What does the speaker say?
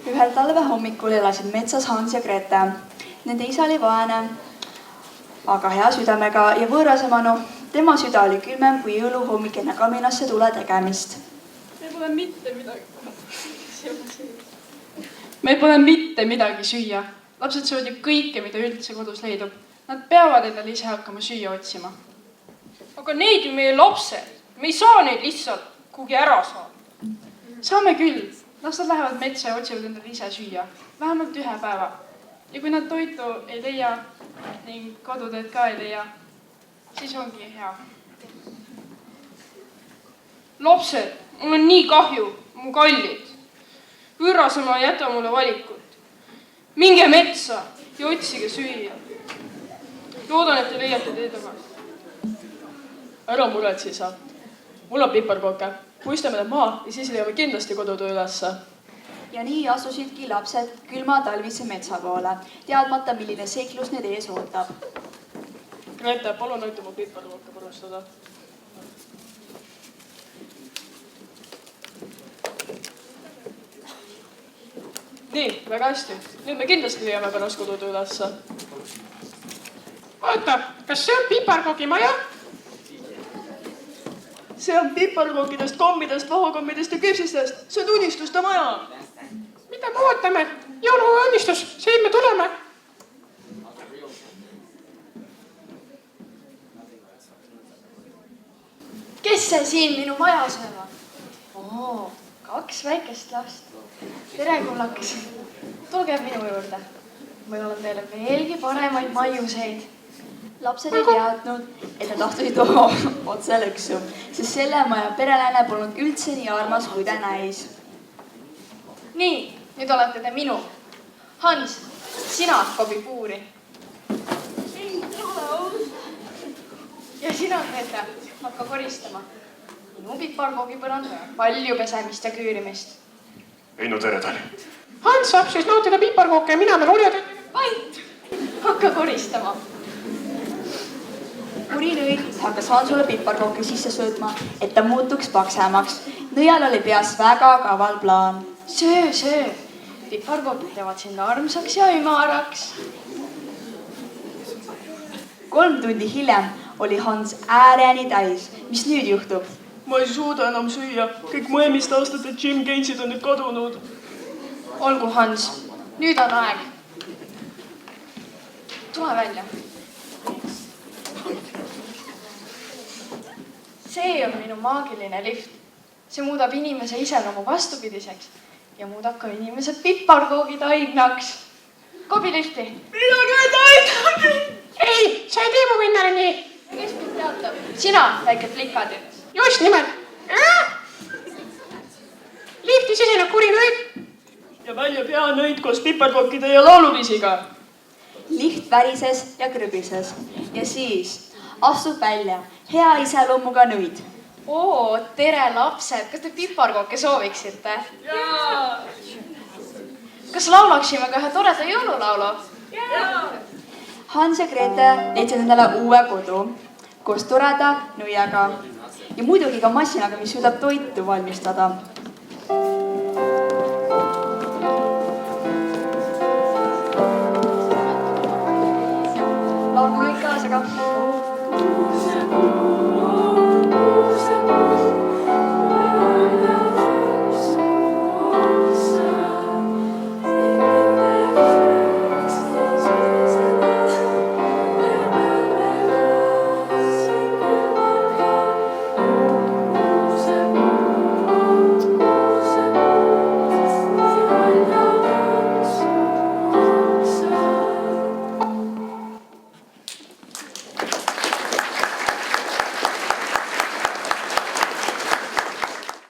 Ühel talve hommikul elasid metsas Hans ja Grete. Nende isa oli vaene, aga hea südamega ja võõrasemanu. Tema süda oli külmem kui jõuluhommik enne kaminasse tule tegemist. Meil pole mitte midagi süüa. Lapsed söövad ju kõike, mida üldse kodus leidub. Nad peavad endale ise hakkama süüa otsima. Aga neid ju meie lapsed. Me ei saa neid lihtsalt kuhugi ära saada. Saame küll. Las nad lähevad metsa ja otsivad endale ise süüa. Vähemalt 1 päeva. Ja kui nad toitu ei leia ning koduteed ka ei leia, siis ongi hea. Lapsed, mul on nii kahju, mu kallid. Võõrasema ei jäta mulle valikut. Minge metsa ja otsige süüa. Loodan, et te leiate tee tagasi. Ära muretsi sa. Mul on piparkooke. Puistame need maa ja siis leiame kindlasti kodutöö ülesse. Ja nii asusidki lapsed külma talvise metsa poole, teadmata, milline seiklus need ees ootab. Grete, palun aita mu piparkooke purustada. Nii, väga hästi. Nüüd me kindlasti leiame pärast kodutöö ülesse. Oota, kas see on piparkoogi maja? See on piparkookidest, kommidest, vahukommidest ja küpsistest. See on unistuste maja. Mida me ootame? Jõuluunnistus, siin me tuleme. Kes see siin minu maja sööma? 2 väikest last. Tere, kullakes. Tulge minu juurde. Meil on teile veelgi paremaid maiuseid. Lapsed ei teadnud, et nad astusid otse lõksu, sest selle maja pereläine polnud üldse nii armas, kui ta näis. Nii, nüüd olete te minu. Hans, sina kobi puuri. Ja sina, Grete, hakka koristama. Minu piparkoogi põrand palju pesemist ja küürimist. Ei no tere, Tali. Hans saab siis nautida piparkooke ja mina veel uljad. Vait, hakka koristama. Kurinõid hakkas Hansule piparkooki sisse söötma, et ta muutuks paksemaks. Nõjal oli peas väga kaval plaan. Söö. Piparkookid teevad sind armsaks ja ümaraks. 3 tundi hiljem oli Hans ääreni täis. Mis nüüd juhtub? Ma ei suuda enam süüa. Kõik mu eelmiste aastate Jim Gainesid on nüüd kadunud. Olgu, Hans, nüüd on aeg. Tule välja. See on minu maagiline lift. See muudab inimese iseloomu vastupidiseks ja muudab ka inimese piparkoogid aignaks. Kobi lifti. Midagi ei taidagi! Ei, sa ei tee mu vinnale nii. Kes mind teatab? Sina, väike plikadi. Just nimelt. Lifti siseneb kurinõid. Ja välja peanõid koos piparkokkide ja lauluviisiga. Lift värises ja krõbises ja siis astub välja hea iseloomuga nõid. Tere, lapsed. Kas te piparkooke sooviksite? Jaa! Kas laulaksime ka ühe toreda jõululaulu? Hans ja Grete leidsid endale uue kodu koos toreda nõiaga ja muidugi ka masinaga, mis suudab toitu valmistada.